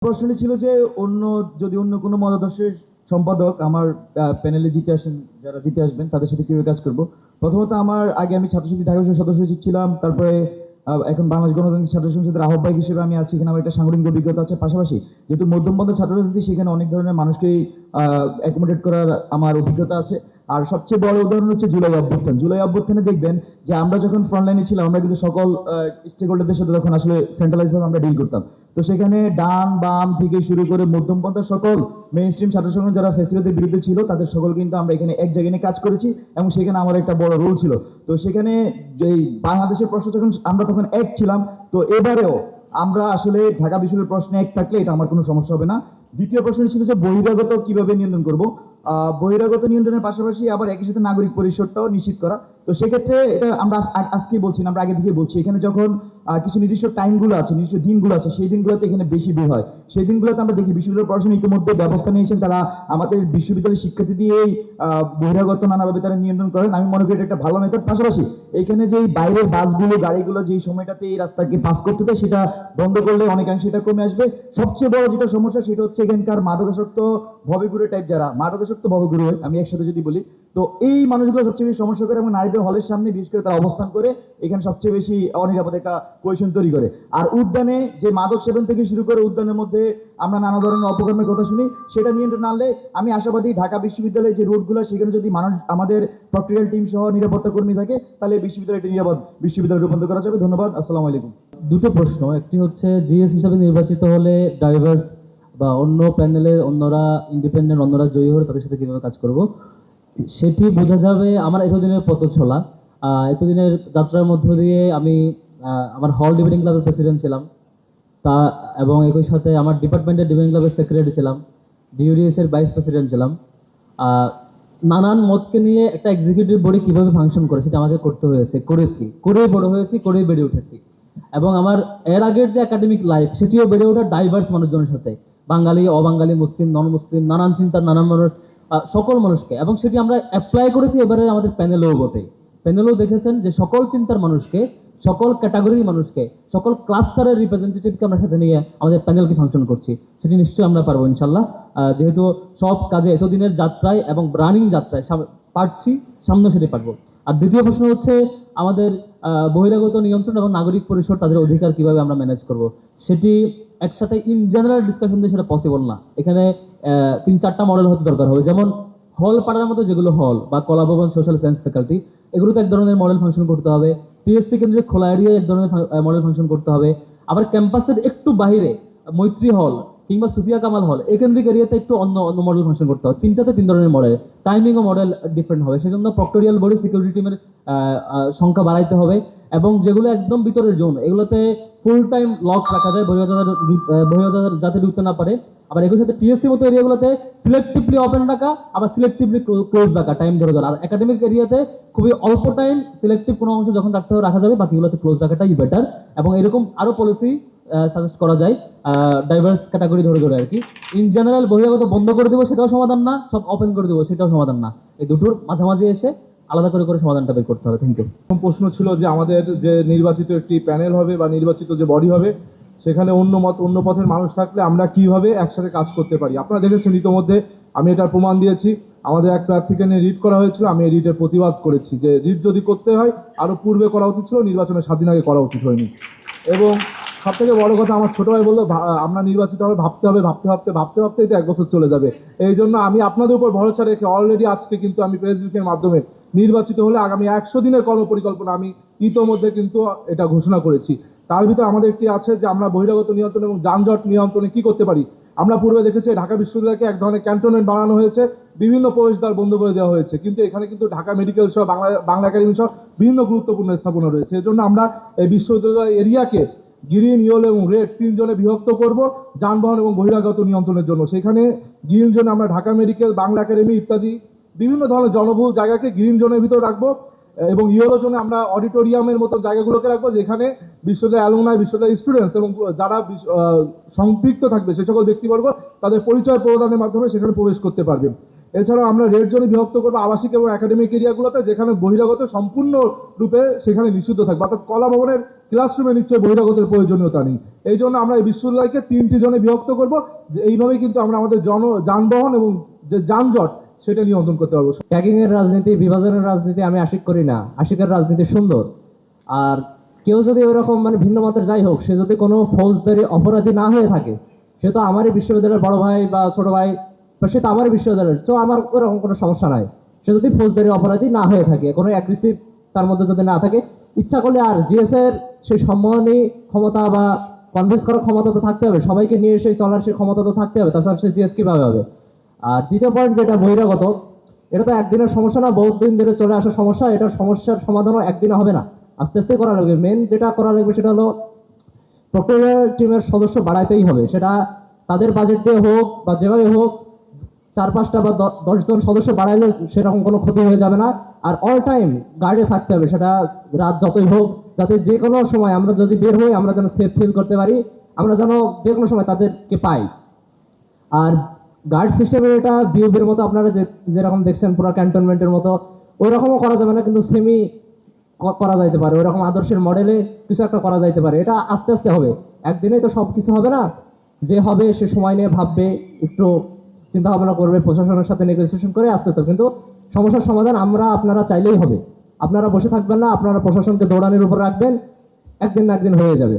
প্রশ্নটি ছিল যে অন্য কোনো মতাদর্শের সম্পাদক আমার প্যানেলে জিতে আসেন, যারা জিতে আসবেন তাদের সাথে কিভাবে কাজ করব। প্রথমত আগে আমি ছাত্র সংসদ ঢাকা বিশ্ববিদ্যালয়ের সদস্য সচিব ছিলাম, তারপরে এখন বাংলাদেশ গণতান্ত্রিক ছাত্র সংসদের আহ্বায়ক হিসেবে আমি আছি। এখানে আমার একটা সাংগঠনিক অভিজ্ঞতা আছে। পাশাপাশি যেহেতু মধ্যমপন্থী ছাত্র রাজনীতি, সেখানে অনেক ধরনের মানুষকেই অ্যাকোমোডেট করার আমার অভিজ্ঞতা আছে। আর সবচেয়ে বড় উদাহরণ হচ্ছে জুলাই অভ্যুত্থানে দেখবেন যে আমরা যখন ফ্রন্টলাইনে ছিলাম, আমরা কিন্তু সকল স্টেক হোল্ডারদের সাথে তখন আসলে সেন্ট্রালাইজ ভাবে আমরা ডিল করতাম। তো সেখানে ডান বাম থেকে শুরু করে মধ্যমপন্থার সকল মেইন স্ট্রিম ছাত্র সংগঠন যারা ফ্যাসিলিটির বিরুদ্ধে ছিল, তাদের সকল কিন্তু আমরা এখানে এক জায়গায় নিয়ে কাজ করেছি, এবং সেখানে আমার একটা বড় রোল ছিল। তো সেখানে যে বাংলাদেশের প্রশ্ন যখন আমরা তখন এক ছিলাম, তো এবারেও আমরা আসলে ঢাকা বিশ্ববিদ্যালয়ের প্রশ্নে এক থাকলে এটা আমার কোনো সমস্যা হবে না। দ্বিতীয় প্রশ্ন ছিল যে বহিরাগত কিভাবে নিয়ন্ত্রণ করব। বহিরাগত নিয়ন্ত্রণের পাশাপাশি আবার একই সাথে নাগরিক পরিষদটাও নিশ্চিত করা। তো সেক্ষেত্রে এটা আমরা আজকে বলছি না, আমরা আগে থেকে বলছি। এখানে যখন কিছু নির্দিষ্ট টাইমগুলো আছে, নির্দিষ্ট দিনগুলো আছে, সেই দিনগুলোতে এখানে বেশি ভিড় হয়। সেই দিনগুলোতে আমরা দেখি বিশ্ববিদ্যালয় প্রশাসন ইতিমধ্যে ব্যবস্থা নিয়েছেন, তারা আমাদের বিশ্ববিদ্যালয়ের শিক্ষার্থী দিয়েই বহিরাগত নানাভাবে তারা নিয়ন্ত্রণ করেন। আমি মনে করি এটা একটা ভালো মেথড। পাশাপাশি এখানে যে বাইরের বাসগুলো গাড়িগুলো যেই সময়টাতে এই রাস্তাকে পাস করতে দেয়, সেটা বন্ধ করলে অনেকাংশে এটা কমে আসবে। সবচেয়ে বড় যেটা সমস্যা, সেটা হচ্ছে এখানকার মাদকাসক্ত ভবঘুরে টাইপ, যারা মাদকাসক্ত ভবঘুরে আমি একসাথে যদি বলি, তো এই মানুষগুলো সবচেয়ে বেশি সমস্যা করে, এবং নারীদের হলের সামনে বিশেষ করে তারা অবস্থান করে এখানে সবচেয়ে বেশি অনিরাপদ একটা পজিশন তৈরি করে। আর উদ্যানে যে মাদক সেবন থেকে শুরু করে উদ্যানের মধ্যে আমরা নানা ধরনের অপকর্মের কথা শুনি, সেটা নিয়ন্ত্রণ আনলে আমি আশাবাদী ঢাকা বিশ্ববিদ্যালয়ের যে রোডগুলো, সেখানে যদি মানুষ আমাদের প্রক্টোরিয়াল টিম সহ নিরাপত্তা কর্মী থাকে, তাহলে বিশ্ববিদ্যালয়টি নিরাপদ বিশ্ববিদ্যালয়ে রূপান্তর করা যাবে। ধন্যবাদ। আসসালামু আলাইকুম। দুটো প্রশ্ন, একটি হচ্ছে জিএস হিসাবে নির্বাচিত হলে ডাইভার্স বা অন্য প্যানেলের অন্যরা, ইন্ডিপেন্ডেন্ট অন্যরা জয়ী হলে তাদের সাথে কিভাবে কাজ করব, সেটি বোঝা যাবে আমার এতদিনের পথ চলা। এতদিনের যাত্রার মধ্য দিয়ে আমি আমার হল ডিবেটিং ক্লাবের প্রেসিডেন্ট ছিলাম, তা এবং একই সাথে আমার ডিপার্টমেন্টের ডিবেটিং ক্লাবের সেক্রেটারি ছিলাম, ডিউডিএস এর ভাইস প্রেসিডেন্ট ছিলাম। আহ, নানান মতকে নিয়ে একটা এক্সিকিউটিভ বডি কিভাবে ফাংশন করে সেটা আমাকে করতে হয়েছে, করেই বড় হয়েছি, করেই বেড়ে উঠেছি। এবং আমার এর আগের যে একাডেমিক লাইফ, সেটিও বেড়ে ওঠা ডাইভার্স মানুষজনের সাথে, বাঙালি, অবাঙালি, মুসলিম, নন মুসলিম, নানান চিন্তার নানান মানুষ, সকল মানুষকে। এবং সেটি আমরা অ্যাপ্লাই করেছি এবারে আমাদের প্যানেলেও বটে। প্যানেলেও দেখেছেন যে সকল চিন্তার মানুষকে, সকল ক্যাটাগরির মানুষকে, সকল ক্লাস্টারের রিপ্রেজেন্টেটিভকে আমরা সাথে নিয়ে আমাদের প্যানেলকে ফাংশন করছি। সেটি নিশ্চয়ই আমরা পারবো ইনশাল্লাহ। যেহেতু সব কাজে এতদিনের যাত্রায় এবং রানিং যাত্রায় পারছি, সামনে সেটি পারবো। আর দ্বিতীয় প্রশ্ন হচ্ছে আমাদের বহিরাগত নিয়ন্ত্রণ এবং নাগরিক পরিষদ, তাদের অধিকার কিভাবে আমরা ম্যানেজ করব, সেটি একসাথে ইন জেনারেল ডিসকাশন দিয়ে সেটা পসিবল না। এখানে 3-4টা মডেল হতে দরকার হবে। যেমন হল পাড়ার মতো যেগুলো হল বা কলাভবন, সোশ্যাল সায়েন্স ফ্যাকাল্টি, এগুলোতে এক ধরনের মডেল ফাংশন করতে হবে। টিএসসি কেন্দ্রিক খোলা এরিয়ায় এক ধরনের মডেল ফাংশন করতে হবে। আবার ক্যাম্পাসের একটু বাইরে মৈত্রী হল কিংবা সুফিয়া কামাল হল, এই কেন্দ্রিক এরিয়াতে একটু অন্য অন্য মডেল ফাংশন করতে হবে। তিনটাতে 3 ধরনের মডেল, টাইমিং ও মডেল ডিফারেন্ট হবে। সেজন্য প্রক্টোরিয়াল বডি, সিকিউরিটি টিমের সংখ্যা বাড়াইতে হবে। এবং যেগুলো একদম ভিতরের জোন, এগুলোতে ফুল টাইম লক রাখা যায়, বহিরাগতরা যাতে ঢুকতে না পারে। আবার একই সাথে টিএসসি মতো এরিয়াগুলোতে সিলেক্টিভলি ওপেন রাখা, আবার সিলেক্টিভলি ক্লোজ রাখা, টাইম ধরে ধরে। আর একাডেমিক এরিয়াতে খুবই অল্প টাইম সিলেক্টিভ কোনো অংশ যখন রাখতে হবে রাখা যাবে, বাকিগুলোতে ক্লোজ রাখাটাই বেটার। এবং এরকম আরো পলিসি সাজেস্ট করা যায় ডাইভার্স ক্যাটাগরি ধরে ধরে আর কি। ইন জেনারেল বহিরাগত বন্ধ করে দেবো সেটাও সমাধান না, সব ওপেন করে দেবো সেটাও সমাধান না। এই দুটোর মাঝামাঝি এসে আলাদা করে করে সমাধানটা বের করতে হবে। Thank you. প্রশ্ন ছিল যে আমাদের যে নির্বাচিত একটি প্যানেল হবে বা নির্বাচিত যে বডি হবে, সেখানে অন্য পথের মানুষ থাকলে আমরা কিভাবে একসাথে কাজ করতে পারি। আপনারা দেখেছেন ইতোমধ্যে আমি এটার প্রমাণ দিয়েছি। আমাদের এক প্রার্থীকে নিয়ে রিট করা হয়েছিল, আমি এই রিটের প্রতিবাদ করেছি যে রিট যদি করতে হয় আরও পূর্বে করা উচিত ছিল, নির্বাচনের 7 দিন আগে করা উচিত হয়নি। এবং সব থেকে বড় কথা, আমার ছোট ভাই বললো আমরা নির্বাচিত হবে ভাবতে হবে, ভাবতে তো 1 বছর চলে যাবে। এই জন্য আমি আপনাদের উপর ভরসা রেখে অলরেডি আজকে কিন্তু আমি ফেসবুকের মাধ্যমে নির্বাচিত হলে আগামী 100 দিনের কর্মপরিকল্পনা আমি ইতোমধ্যে কিন্তু এটা ঘোষণা করেছি। তার ভিতরে আমাদের একটি আছে যে আমরা বহিরাগত নিয়ন্ত্রণ এবং যানজট নিয়ন্ত্রণে কি করতে পারি। আমরা পূর্বে দেখেছি ঢাকা বিশ্ববিদ্যালয়কে এক ধরনের ক্যান্টনমেন্ট বানানো হয়েছে, বিভিন্ন প্রবেশদ্বার বন্ধ করে দেওয়া হয়েছে, কিন্তু এখানে কিন্তু ঢাকা মেডিকেল সহ বাংলা একাডেমি সহ বিভিন্ন গুরুত্বপূর্ণ স্থাপনা রয়েছে। এর জন্য আমরা এই বিশ্ববিদ্যালয় এরিয়াকে গ্রিন, ইয়েলো এবং রেড 3 জোনে বিভক্ত করব যানবাহন এবং বহিরাগত নিয়ন্ত্রণের জন্য। সেখানে গ্রিন জোনে আমরা ঢাকা মেডিকেল, বাংলা একাডেমি ইত্যাদি বিভিন্ন ধরনের জনবহুল জায়গাকে গ্রিন জোনের ভিতরে রাখবো, এবং ইয়েলো জোনে আমরা অডিটোরিয়ামের মতো জায়গাগুলোকে রাখবো, যেখানে বিশ্ববিদ্যালয় অ্যালুমনাই, বিশ্ববিদ্যালয় স্টুডেন্টস এবং যারা সম্পৃক্ত থাকবে সে সকল ব্যক্তিবর্গ তাদের পরিচয় প্রদানের মাধ্যমে সেখানে প্রবেশ করতে পারবে। এছাড়াও আমরা রেড জোনে বিভক্ত করবো আবাসিক এবং একাডেমিক এরিয়াগুলোতে, যেখানে বহিরাগত সম্পূর্ণ রূপে সেখানে নিষিদ্ধ থাকবে। অর্থাৎ কলা ভবনের ক্লাসরুমে নিশ্চয়ই বহিরাগতের প্রয়োজনীয়তা নেই। এই জন্য আমরা এই বিশ্ববিদ্যালয়কে 3টি জনে বিভক্ত করব, যে এইভাবেই কিন্তু আমরা আমাদের যানবাহন এবং যে যানজট সেটা নিয়ন্ত্রণ করতে পারবো। ট্যাগিং এর রাজনীতি, বিভাজনের রাজনীতি আমি আশিক করি না। আশিকের রাজনীতি সুন্দর। আর কেউ যদি ওইরকম মানে ভিন্ন মতের যাই হোক, সে যদি কোনো ফৌজদারি অপরাধী না হয়ে থাকে, সে তো আমারই বিশ্ববিদ্যালয়ের বড় ভাই বা ছোট ভাই, বা সে তো আমারই বিশ্ববিদ্যালয়ের, তো আমার ওরকম কোনো সমস্যা নাই। সে যদি ফৌজদারি অপরাধী না হয়ে থাকে, কোনো অ্যাগ্রেসিভ তার মধ্যে যদি না থাকে, ইচ্ছা করলে আর জিএস এর সেই সম্মানী ক্ষমতা বা কনভিন্স করার ক্ষমতা তো থাকতে হবে, সবাইকে নিয়ে এসে চলার সেই ক্ষমতা তো থাকতে হবে, তাছাড়া সে জিএস কিভাবে হবে। আর দ্বিতীয় পয়েন্ট যেটা বহিরাগত, এটা তো একদিনের সমস্যা না, বহুত দিন ধরে চলে আসা সমস্যা। এটার সমস্যার সমাধানও একদিনে হবে না, আস্তে আস্তে করা লাগবে। মেন যেটা করা লাগবে সেটা হলো প্রক্টোরিয়াল টিমের সদস্য বাড়াইতেই হবে। সেটা তাদের বাজেট দিয়ে হোক বা যেভাবে হোক, 4-5টা বা 10 জন সদস্য বাড়াইলে সেরকম কোনো ক্ষতি হয়ে যাবে না। আর অল টাইম গার্ডে থাকতে হবে, সেটা রাত যতই হোক, যাতে যে কোনো সময় আমরা যদি বের হই আমরা যেন সেফ ফিল করতে পারি, আমরা যেন যে কোনো সময় তাদেরকে পাই। আর গার্ড সিস্টেমের এটা বিউবির মতো আপনারা যেরকম দেখছেন পুরো ক্যান্টনমেন্টের মতো, ওই রকমও করা যাবে না, কিন্তু সেমি করা যাইতে পারে। ওইরকম আদর্শের মডেলে কিছু একটা করা যাইতে পারে। এটা আস্তে আস্তে হবে, একদিনেই তো সব কিছু হবে না। যে হবে সে সময় নিয়ে ভাববে, একটু চিন্তা ভাবনা করবে, প্রশাসনের সাথে নেগোসিয়েশন করে আস্তে আস্তে। কিন্তু সমস্যার সমাধান আপনারা চাইলেই হবে। আপনারা বসে থাকবেন না, আপনারা প্রশাসনকে দৌড়ানোর উপর রাখবেন, একদিন না একদিন হয়ে যাবে।